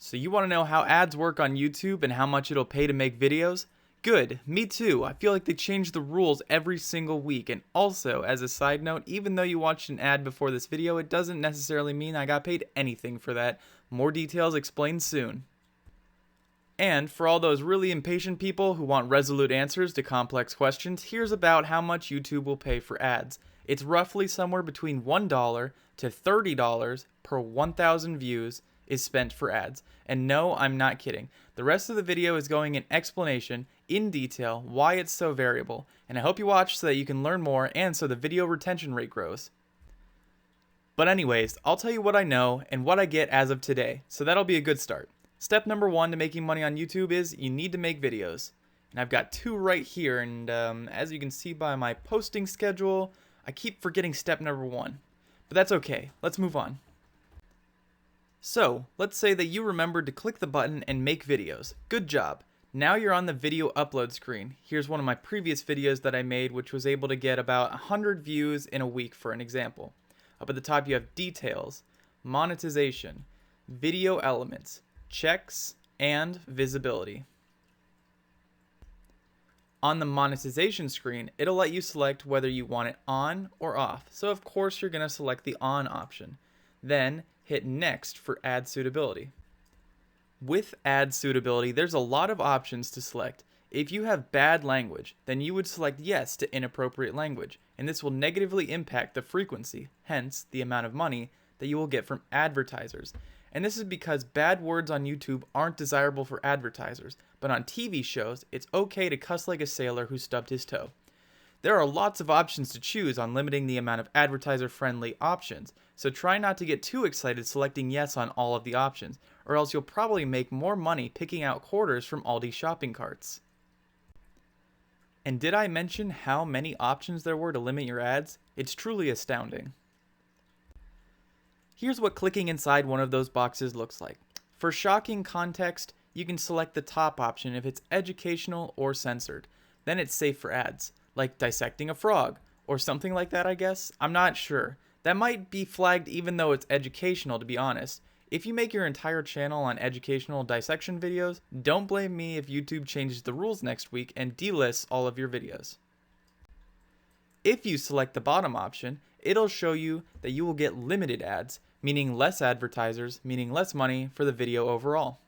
So you want to know how ads work on YouTube and how much it'll pay to make videos? Good, me too. I feel like they change the rules every single week. And also, as a side note, even though you watched an ad before this video, it doesn't necessarily mean I got paid anything for that. More details explained soon. And for all those really impatient people who want resolute answers to complex questions, here's about how much YouTube will pay for ads. It's roughly somewhere between $1 to $30 per 1,000 views is spent for ads. And no, I'm not kidding. The rest of the video is going in explanation, in detail, why it's so variable. And I hope you watch so that you can learn more and so the video retention rate grows. But anyways, I'll tell you what I know and what I get as of today, so that'll be a good start. Step number 1 to making money on YouTube is you need to make videos. And I've got 2 right here, and as you can see by my posting schedule, I keep forgetting step number 1. But that's okay, let's move on. So, let's say that you remembered to click the button and make videos. Good job. Now you're on the video upload screen. Here's one of my previous videos that I made, which was able to get about 100 views in a week for an example. Up at the top you have details, monetization, video elements, checks, and visibility. On the monetization screen, it'll let you select whether you want it on or off. So of course you're going to select the on option. Then hit next for ad suitability. With ad suitability, there's a lot of options to select. If you have bad language, then you would select yes to inappropriate language, and this will negatively impact the frequency, hence the amount of money that you will get from advertisers. And this is because bad words on YouTube aren't desirable for advertisers, but on TV shows, it's okay to cuss like a sailor who stubbed his toe. There are lots of options to choose on limiting the amount of advertiser-friendly options, so try not to get too excited selecting yes on all of the options, or else you'll probably make more money picking out quarters from Aldi shopping carts. And did I mention how many options there were to limit your ads? It's truly astounding. Here's what clicking inside one of those boxes looks like. For shocking context, you can select the top option if it's educational or censored. Then it's safe for ads, like dissecting a frog, or something like that I guess. I'm not sure. That might be flagged even though it's educational, to be honest. If you make your entire channel on educational dissection videos, don't blame me if YouTube changes the rules next week and delists all of your videos. If you select the bottom option, it'll show you that you will get limited ads, meaning less advertisers, meaning less money for the video overall.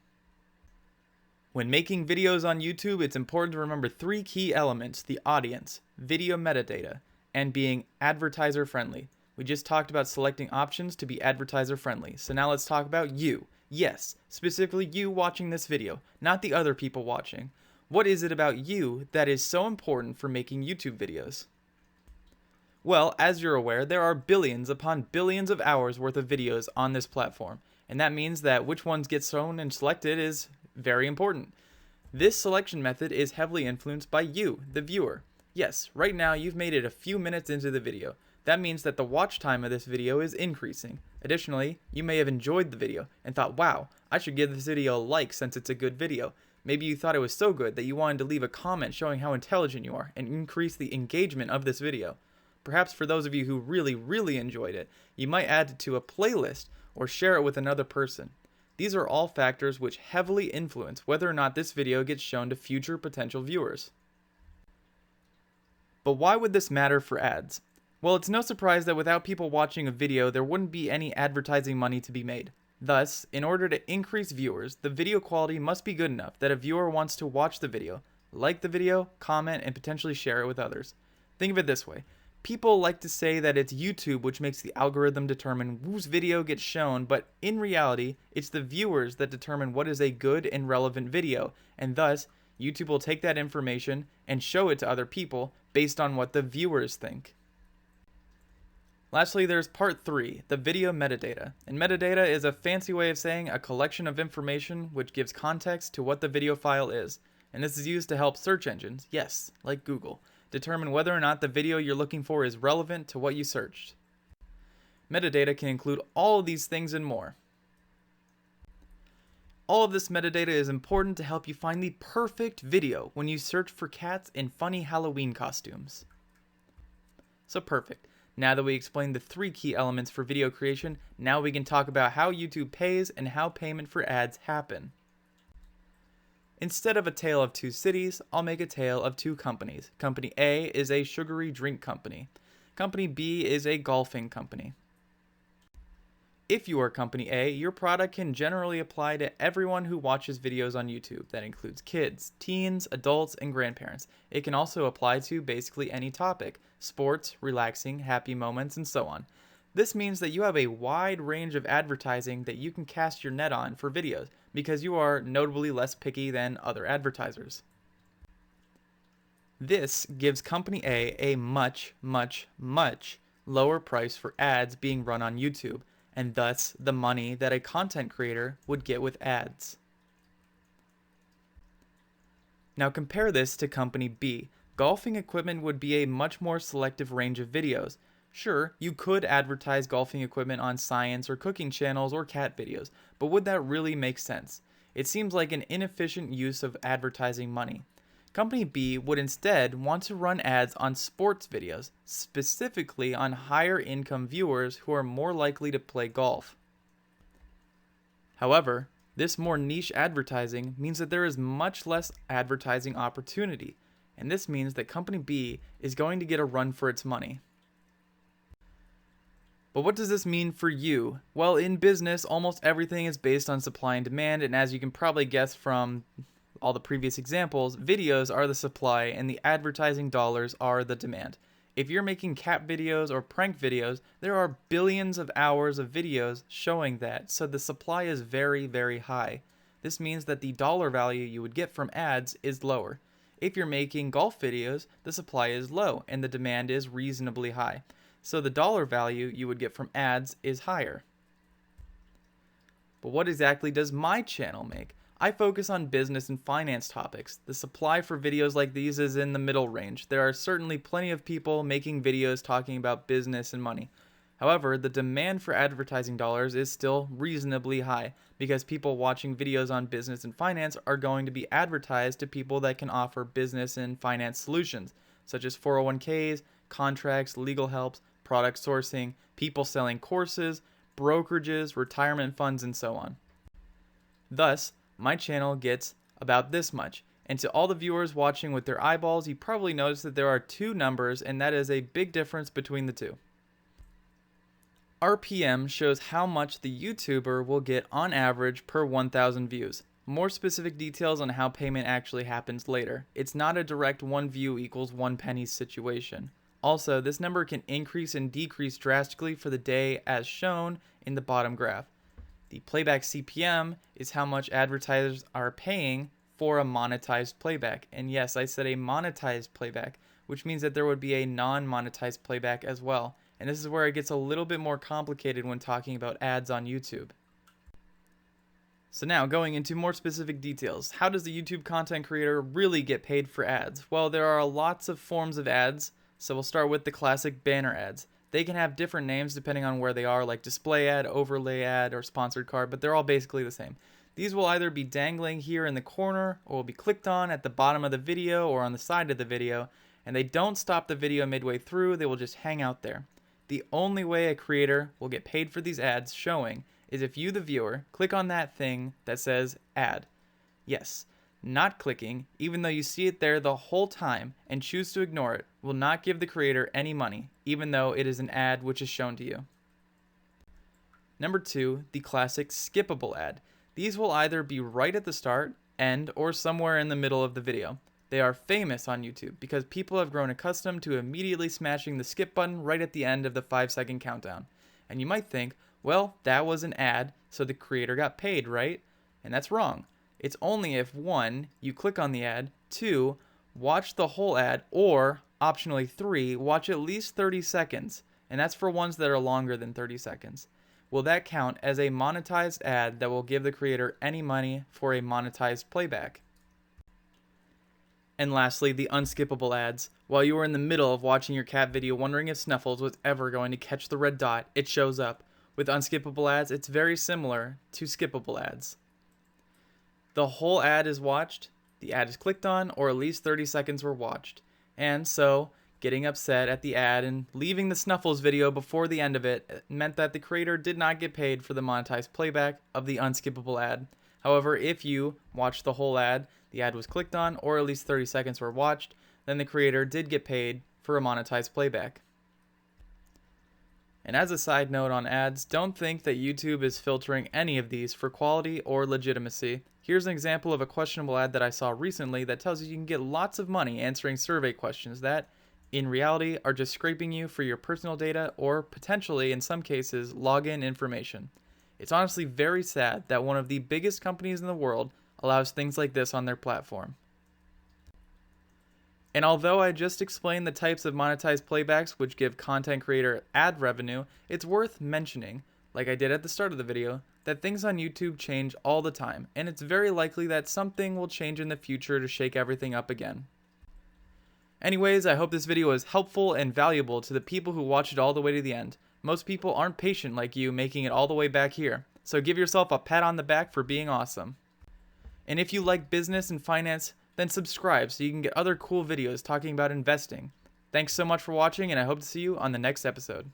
When making videos on YouTube, it's important to remember 3 key elements: the audience, video metadata, and being advertiser friendly. We just talked about selecting options to be advertiser friendly, so now let's talk about you. Yes, specifically you watching this video, not the other people watching. What is it about you that is so important for making YouTube videos? Well, as you're aware, there are billions upon billions of hours worth of videos on this platform, and that means that which ones get shown and selected is very important. This selection method is heavily influenced by you, the viewer. Yes, right now you've made it a few minutes into the video. That means that the watch time of this video is increasing. Additionally, you may have enjoyed the video and thought, wow, I should give this video a like since it's a good video. Maybe you thought it was so good that you wanted to leave a comment showing how intelligent you are and increase the engagement of this video. Perhaps for those of you who really enjoyed it, you might add it to a playlist or share it with another person. These are all factors which heavily influence whether or not this video gets shown to future potential viewers. But why would this matter for ads? Well, it's no surprise that without people watching a video, there wouldn't be any advertising money to be made. Thus, in order to increase viewers, the video quality must be good enough that a viewer wants to watch the video, like the video, comment, and potentially share it with others. Think of it this way. People like to say that it's YouTube which makes the algorithm determine whose video gets shown, but in reality, it's the viewers that determine what is a good and relevant video, and thus, YouTube will take that information and show it to other people based on what the viewers think. Lastly, there's part 3, the video metadata. And metadata is a fancy way of saying a collection of information which gives context to what the video file is. And this is used to help search engines, yes, like Google, determine whether or not the video you're looking for is relevant to what you searched. Metadata can include all of these things and more. All of this metadata is important to help you find the perfect video when you search for cats in funny Halloween costumes. So perfect. Now that we explained the 3 key elements for video creation, now we can talk about how YouTube pays and how payment for ads happen. Instead of a tale of 2 cities, I'll make a tale of 2 companies. Company A is a sugary drink company. Company B is a golfing company. If you are Company A, your product can generally apply to everyone who watches videos on YouTube. That includes kids, teens, adults, and grandparents. It can also apply to basically any topic: sports, relaxing, happy moments, and so on. This means that you have a wide range of advertising that you can cast your net on for videos, because you are notably less picky than other advertisers. This gives Company A much, much, much lower price for ads being run on YouTube, and thus the money that a content creator would get with ads. Now compare this to Company B. Golfing equipment would be a much more selective range of videos. Sure, you could advertise golfing equipment on science or cooking channels or cat videos, but would that really make sense? It seems like an inefficient use of advertising money. Company B would instead want to run ads on sports videos, specifically on higher income viewers who are more likely to play golf. However, this more niche advertising means that there is much less advertising opportunity, and this means that Company B is going to get a run for its money. But what does this mean for you? Well, in business, almost everything is based on supply and demand, and as you can probably guess from all the previous examples, videos are the supply and the advertising dollars are the demand. If you're making cat videos or prank videos, there are billions of hours of videos showing that, so the supply is very, very high. This means that the dollar value you would get from ads is lower. If you're making golf videos, the supply is low and the demand is reasonably high, so the dollar value you would get from ads is higher. But what exactly does my channel make? I focus on business and finance topics. The supply for videos like these is in the middle range. There are certainly plenty of people making videos talking about business and money. However, the demand for advertising dollars is still reasonably high because people watching videos on business and finance are going to be advertised to people that can offer business and finance solutions, such as 401ks, contracts, legal helps, product sourcing, people selling courses, brokerages, retirement funds, and so on. Thus, my channel gets about this much, and to all the viewers watching with their eyeballs, you probably notice that there are 2 numbers, and that is a big difference between the 2. RPM shows how much the YouTuber will get on average per 1,000 views. More specific details on how payment actually happens later. It's not a direct 1 view equals 1 penny situation. Also, this number can increase and decrease drastically for the day as shown in the bottom graph. The playback CPM is how much advertisers are paying for a monetized playback. And yes, I said a monetized playback, which means that there would be a non-monetized playback as well. And this is where it gets a little bit more complicated when talking about ads on YouTube. So now, going into more specific details, how does the YouTube content creator really get paid for ads? Well, there are lots of forms of ads, so we'll start with the classic banner ads. They can have different names depending on where they are, like display ad, overlay ad, or sponsored card, but they're all basically the same. These will either be dangling here in the corner, or will be clicked on at the bottom of the video or on the side of the video, and they don't stop the video midway through, they will just hang out there. The only way a creator will get paid for these ads showing is if you, the viewer, click on that thing that says ad. Yes, not clicking, even though you see it there the whole time, and choose to ignore it, will not give the creator any money, even though it is an ad which is shown to you. Number 2, the classic skippable ad. These will either be right at the start, end, or somewhere in the middle of the video. They are famous on YouTube because people have grown accustomed to immediately smashing the skip button right at the end of the 5-second countdown. And you might think, well, that was an ad, so the creator got paid, right? And that's wrong. It's only if 1, you click on the ad, 2, watch the whole ad, or optionally 3, watch at least 30 seconds, and that's for ones that are longer than 30 seconds. Will that count as a monetized ad that will give the creator any money for a monetized playback? And lastly, the unskippable ads. While you are in the middle of watching your cat video wondering if Snuffles was ever going to catch the red dot, it shows up. With unskippable ads, it's very similar to skippable ads. The whole ad is watched, the ad is clicked on, or at least 30 seconds were watched. And so, Getting upset at the ad and leaving the Snuffles video before the end of it meant that the creator did not get paid for the monetized playback of the unskippable ad. However, if you watched the whole ad, the ad was clicked on, or at least 30 seconds were watched, then the creator did get paid for a monetized playback. And as a side note on ads, don't think that YouTube is filtering any of these for quality or legitimacy. Here's an example of a questionable ad that I saw recently that tells you can get lots of money answering survey questions that, in reality, are just scraping you for your personal data or potentially, in some cases, login information. It's honestly very sad that one of the biggest companies in the world allows things like this on their platform. And although I just explained the types of monetized playbacks which give content creator ad revenue, it's worth mentioning, like I did at the start of the video, that things on YouTube change all the time, and it's very likely that something will change in the future to shake everything up again. Anyways, I hope this video was helpful and valuable to the people who watch it all the way to the end. Most people aren't patient like you making it all the way back here, so give yourself a pat on the back for being awesome. And if you like business and finance, then subscribe so you can get other cool videos talking about investing. Thanks so much for watching, and I hope to see you on the next episode.